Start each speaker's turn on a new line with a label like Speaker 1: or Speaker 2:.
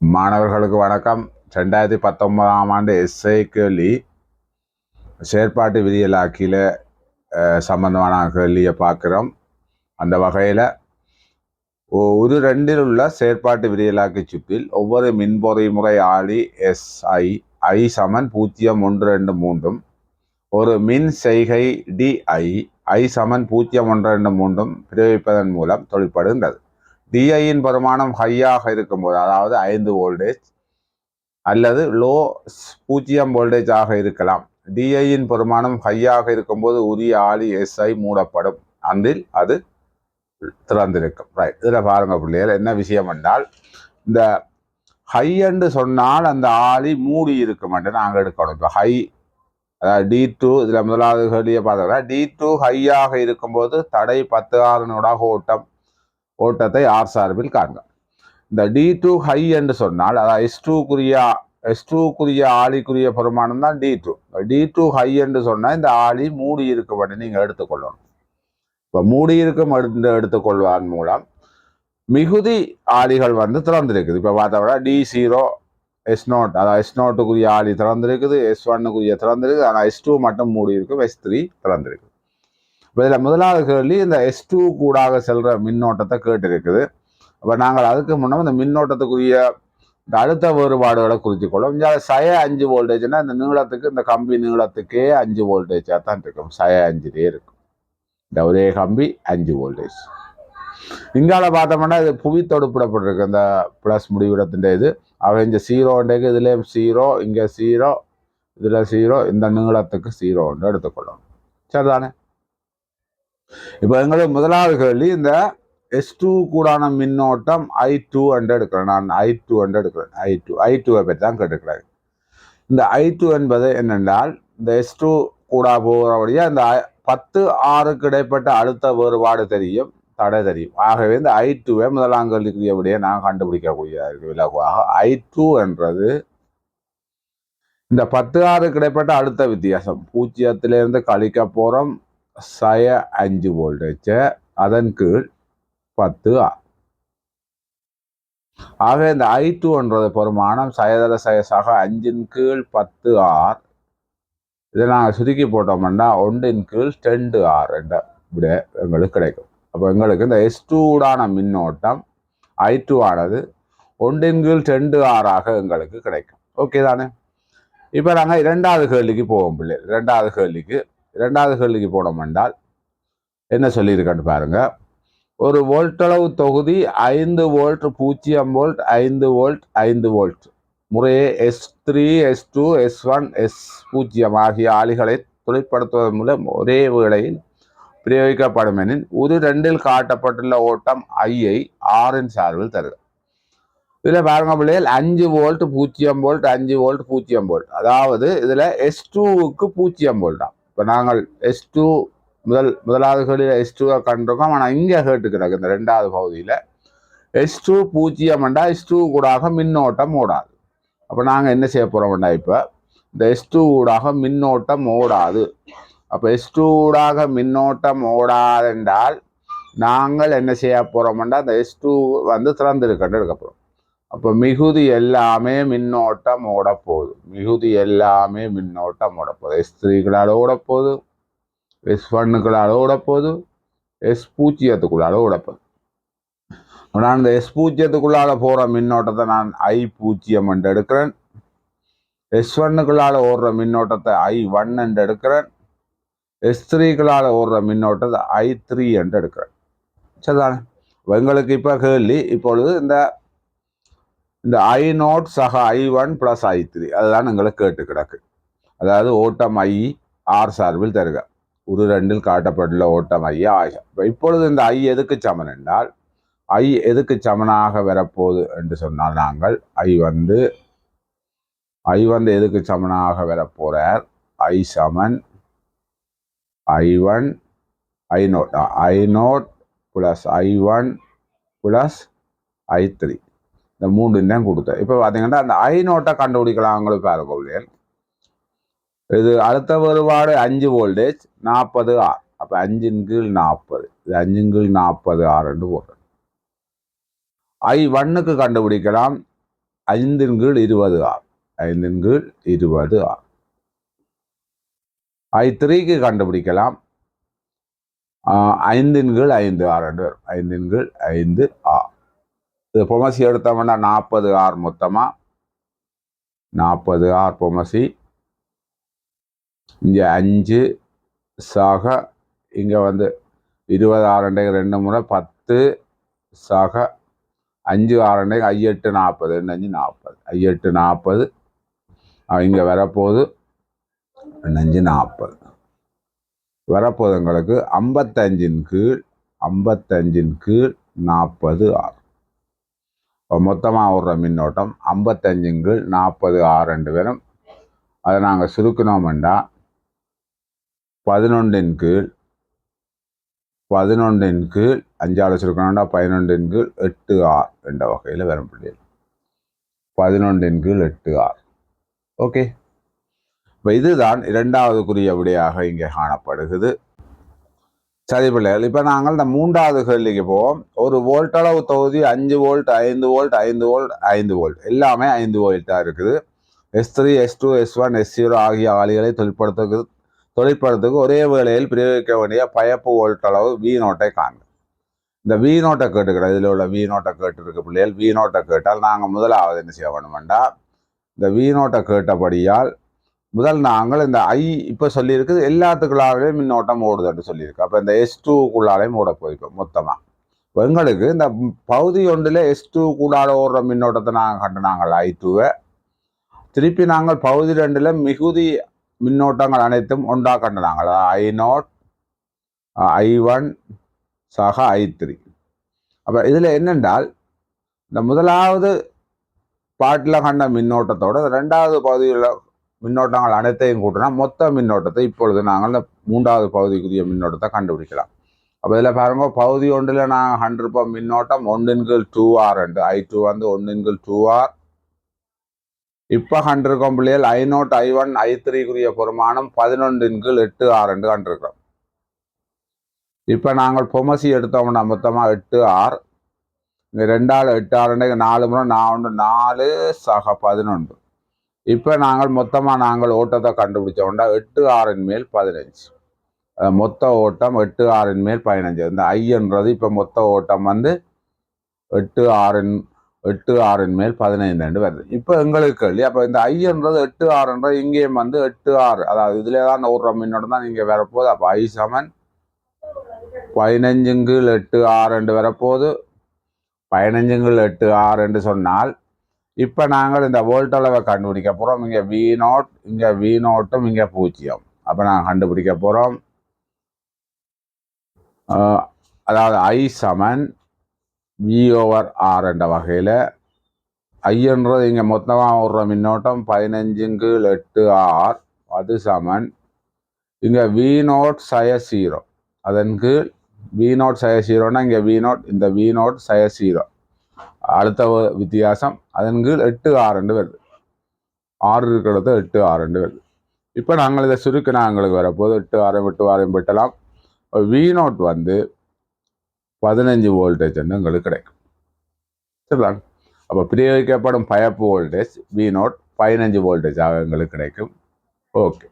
Speaker 1: மாணவர்களுக்கு வணக்கம். 2019ஆம் ஆண்டு எஸ்ஐ கேள்வி செயற்பாட்டு விதியலாக்கியில் சம்பந்தமான கேள்வியை பார்க்குறோம். அந்த வகையில் ஒரு ரெண்டில் உள்ள செயற்பாட்டு விதியலாக்கி சுற்றில் ஒவ்வொரு மின்பொறிமுறை ஆழி SI I சமன் 0.123 ஒரு மின் செய்கை DI I சமன் 0.123 பிரயோகிப்பதன் மூலம் தொழிற்படுகின்றது. டிஐயின் பெருமானம் ஹையாக இருக்கும்போது, அதாவது 5 வோல்டேஜ் அல்லது லோ 0 வோல்டேஜ் ஆக இருக்கலாம். டிஐயின் பெருமானம் ஹையாக இருக்கும்போது உரிய ஆளி SI மூடப்படும், அதில் அது திறந்திருக்கும். ரைட், இதில் பாருங்க பிள்ளைகள், என்ன விஷயம் என்றால், இந்த ஹை என்று சொன்னால் அந்த ஆளி மூடி இருக்கும் என்று நாங்கள் எடுக்கணும். இப்போ ஹை, அதாவது D2, இதில் முதலாவது கேள்வியை பார்த்தோம்னா D2 ஹையாக இருக்கும்போது தடை 10R ஓட்டத்தை ஆர் சார்பில் காண்க. இந்த D2 ஹை என்று சொன்னால், அதாவது S2 ஆளிக்குரிய பெருமானம் தான் D2 ஹை என்று சொன்னால் இந்த ஆளி மூடி இருக்கும் என்று நீங்கள் எடுத்துக்கொள்ளணும். இப்போ மூடி இருக்கும் எடுத்துக்கொள்வதன் மூலம் மிகுதி ஆளிகள் திறந்திருக்குது. இப்போ பார்த்தோம்னா D0 S0, அதாவது S0க்குரிய ஆளி திறந்திருக்குது, S1க்குரிய திறந்திருக்குது, ஆனால் S2 மட்டும் மூடி இருக்கும், S3 திறந்திருக்குது. இப்போ இதில் முதலாவது கேள்வி இந்த S2 கூடாக செல்ற மின்னோட்டத்தை கேட்டிருக்குது. அப்போ நாங்கள் அதுக்கு முன்னே இந்த மின்னோட்டத்துக்குரிய இந்த அழுத்த வேறுபாடுகளை குறித்துக்கொள்ளும். இங்கே 5 வோல்டேஜ்னா இந்த நீளத்துக்கு, இந்த கம்பி நீளத்துக்கே 5 வோல்டேஜாக தான் இருக்கும். 5 இருக்கும். இந்த ஒரே கம்பி 5 வோல்டேஜ். இங்கால பார்த்தோம்னா இது புவி தொடுப்பிடப்பட்டிருக்கு, இந்த ப்ளஸ் முடிவிடத்தின் இது. அவன் இங்கே 0 இதுலேயும் 0, இங்கே 0, இதில் 0, இந்த நீளத்துக்கு 0 எடுத்துக்கொள்ளும். சரிதானே? இப்போ எங்களுக்கு முதலாவது கேள்வி இந்த S2 கூடான மின்னோட்டம் I2 எடுக்கிறேன். நான் I2 எடுக்கிறேன். I2வை பற்றி தான் கேட்டுக்கிறேன். இந்த I2 என்பது என்னென்றால், இந்த S2 கூடா போகிறபடியா இந்த 10R இடைப்பட்ட அழுத்த வேறுபாடு தெரியும், தடை தெரியும். ஆகவே இந்த I2வை முதலாம் கேள்விக்குரியபடியே நான் கண்டுபிடிக்கக்கூடிய இலகுவாக I2 என்றது இந்த 10R இடைப்பட்ட அழுத்த வித்தியாசம் 0 கழிக்க போகிறோம் 5 வோல்டேஜ், அதன் கீழ் 10R. ஆக இந்த I2 என்றது பெருமானம் 5 கீழ் 10R. இதை நாங்கள் சுருக்கி போட்டோம்னா 1 கீழ் 10R என்ற விட எங்களுக்கு கிடைக்கும். அப்போ எங்களுக்கு இந்த S2 உடான மின்னோட்டம் I2 ஆனது 1 கீழ் 10R ஆக எங்களுக்கு கிடைக்கும். ஓகே தானே? இப்போ நாங்கள் இரண்டாவது கேள்விக்கு போவோம் பிள்ளை. இரண்டாவது கேள்விக்கு போனோம் என்றால் என்ன சொல்லியிருக்கேன்னு பாருங்க. ஒரு வோல்ட்டளவு தொகுதி 5 வோல்ட், 0 வோல்ட், 5 வோல்ட், 5 வோல்ட் முறையே S3, S2, S1, S0 ஆகிய ஆளிகளை தொழிற்படுத்துவதன் மூலம் ஒரே வேளையில் பிரயோகிக்கப்படும் எனில் ஒரு ரெண்டில் காட்டப்பட்டுள்ள ஓட்டம் ஐயை ஆறின் சார்பில் தருக. இதில் பாருங்க பிள்ளைகள், 5 வோல்ட், 0 வோல்ட், 5 வோல்ட், 0 வோல்ட். அதாவது இதில் S2க்கு 0 வோல்ட் தான். இப்போ நாங்கள் S2 முதலாவது கேள்வியில் S2வை கண்டிருக்கோம். ஆனால் இங்கே கேட்டுக்கிறாங்க இந்த ரெண்டாவது பகுதியில் S2 0 S2 கூடாக மின்னோட்டம் ஓடாது. அப்போ நாங்கள் என்ன செய்ய போகிறோம்னா, இப்போ இந்த S2 ஊடாக மின்னோட்டம் ஓடாது. அப்போ S2 ஊடாக மின்னோட்டம் ஓடாது என்றால் நாங்கள் என்ன செய்ய போகிறோம்னா, இந்த S2 திறந்திருக்கன்னு எடுக்க போகிறோம். அப்போ மிகுதி எல்லாமே மின்னோட்டம் ஓடப்போகுது. S3களால் ஓடப்போகுது, S1க்களால் ஓடப்போகுது, S0க்குள்ளால் ஓடப்போகுது. நான் இந்த S0க்குள்ளால போகிற மின்னோட்டத்தை நான் I0 என்று எடுக்கிறேன். S1க்குள்ளால ஓடுற மின்னோட்டத்தை I1 என்று எடுக்கிறேன். S3க்குள்ளால ஓடுற மின்னோட்டத்தை I3 என்று எடுக்கிறேன். சரிதானே? எங்களுக்கு இப்போ கேள்வி, இப்பொழுது இந்த I0 சக I1 + I3 அதுதான் எங்களுக்கு கேட்டு கிடக்கு. அதாவது ஓட்டம் I ஆர் சார்பில் தருக. ஒரு ரெண்டில் காட்டப்பட்டுள்ள ஓட்டம் I ஆகும். இப்பொழுது இந்த I எதுக்கு சமன் என்றால், I எதுக்கு சமனாக வரப்போகுது என்று சொன்னால், நாங்கள் I எதுக்கு சமனாக வரப்போறார், I Saman I1 I0 + I1 + I3 இந்த 3 தான் கொடுத்தேன். இப்போ பார்த்தீங்கன்னா அந்த I0 கண்டுபிடிக்கலாம். அவங்களுக்கு பாருங்க, இது அழுத்த வேறுபாடு 5 வோல்டேஜ் 40R. அப்போ 5 கீழ் 40, இது 5 கீழ் 40R என்று போடுறேன். I1க்கு கண்டுபிடிக்கலாம். 5/20R 5/20R. I3க்கு கண்டுபிடிக்கலாம். 5/5R என்று வரும். 5/5R. இது பொமசி எடுத்தோம்னா 40R மொத்தமா 40R பொமசி. இங்கே 5 சாக இங்கே வந்து 20R 2 முறை 10 சாக 5R 5 8 40 5 40 5 8 40 இங்கே வரப்போகுது 5 40 வரப்போகுது எங்களுக்கு 55/40R. மொத்தமாக ஓடுற மின்னோட்டம் 55/40R ரெண்டு பேரும். அதை நாங்கள் சுருக்கணும்டா 11/5 சுருக்கணும்டா 11/8R என்ற வகையில் வரும் பிள்ளைகள். 11/8R. ஓகே, இப்போ இதுதான் இரண்டாவது குறிய விடையாக இங்கே காணப்படுகிறது. சரி பிள்ளைகள், இப்போ நாங்கள் இந்த மூன்றாவது கேள்விக்கு போவோம். ஒரு வோல்ட்டளவு தொகுதி 5 வோல்ட் 5 வோல்ட் 5 வோல்ட் 5 வோல்ட் எல்லாமே 5 வோல்ட்டாக இருக்குது. S3 S2 S1 S0 ஆகிய ஆளிகளை தொழிற்படுத்துக்கு ஒரே வேளையில் பிரயோகிக்க வேண்டிய பயப்பு வோல்ட்டளவு V0 காண்க. இந்த V0 கேட்டுக்கிறது, இதில் உள்ள V0 கேட்டுருக்கு பிள்ளைகள். V0 கேட்டால் நாங்கள் முதலாவது என்ன செய்ய வேணுமெண்டா, இந்த V0 கேட்டபடியால் முதல் நாங்கள் இந்த இப்போ சொல்லியிருக்குது எல்லாத்துக்குள்ளாவே மின்னோட்டம் ஓடுதுன்னு சொல்லியிருக்கு. அப்போ இந்த S2க்குள்ளாலையும் ஓட போயிருக்கோம் மொத்தமாக. எங்களுக்கு இந்த பகுதி ஒன்றில் S2க்குள்ளால ஓடுற மின்னோட்டத்தை நாங்கள் கண்டுனாங்கள் I2. திருப்பி நாங்கள் பகுதி 2ல் மிகுதி மின்னோட்டங்கள் அனைத்தும் ஒன்றா கண்டுனாங்க. I0 I1 சக I3. அப்போ இதில் என்னென்றால் இந்த முதலாவது பாட்டில் கண்ட மின்னோட்டத்தோட ரெண்டாவது பகுதியில் மின்னோட்டங்கள் அனைத்தையும் கூட்டினா மொத்த மின்னோட்டத்தை இப்பொழுது நாங்கள் இந்த மூன்றாவது பகுதிக்குரிய மின்னோட்டத்தை கண்டுபிடிக்கலாம். அப்போ இதில் பாருங்க, பகுதி ஒன்றில் நாங்கள் கண்டிருப்போம் மின்னோட்டம் 1/2R என்று. I2 வந்து 1/2R. இப்போ கண்டிருக்கோம் பிள்ளைகள் I0 I1 I3க்குரிய பெருமானம் 11/8R என்று கண்டிருக்கிறோம். இப்போ நாங்கள் பொமசி எடுத்தோம்னா மொத்தமாக 8R. இங்கே 2ஆல் 8R 4 முறை 4 சக 11. இப்போ நாங்கள் மொத்தமாக நாங்கள் ஓட்டத்தை கண்டுபிடிச்சோம்னா 8R மேல் 15. மொத்த ஓட்டம் 8R மேல் 15. இந்த I என்றது இப்போ மொத்த ஓட்டம் வந்து 8R மேல் 15 வருது. இப்போ எங்களுக்கு கேள்வி, அப்போ இந்த I என்றது 8R என்றது இங்கேயும் வந்து 8R, அதாவது இதில் தான் ஓடுற மின்னோட்டம் தான் இங்கே வரப்போகுது. அப்போ I = 15/8R என்று வரப்போகுது. 15/8R என்று சொன்னால் இப்போ நாங்கள் இந்த வோல்ட் அளவை கண்டுபிடிக்க போகிறோம். இங்கே V0 இங்கே V0 இங்கே 0. அப்போ நாங்கள் கண்டுபிடிக்க போகிறோம். அதாவது I = V/R என்ற வகையில் I என்றது இங்கே மொத்தமாக ஓடுற மின்னோட்டம் 15/8R. அது சமன் இங்கே V0/0. அதன் கீழ் V0/0னா இங்கே V0 இந்த V0/0 அடுத்த வித்தியாசம். அதன் கீழ் 8R என்று வருது. 6 இருக்கிறது 8R என்று வருது. இப்போ நாங்கள் இதை சுருக்கினா எங்களுக்கு வரப்போது 8R வெட்டலாம். V0 வந்து 15 வோல்டேஜ் என்று எங்களுக்கு கிடைக்கும். சரிதான்? அப்போ பிரயோகிக்கப்படும் பயப்பு வோல்டேஜ் V0 15 வோல்டேஜாக எங்களுக்கு கிடைக்கும். ஓகே.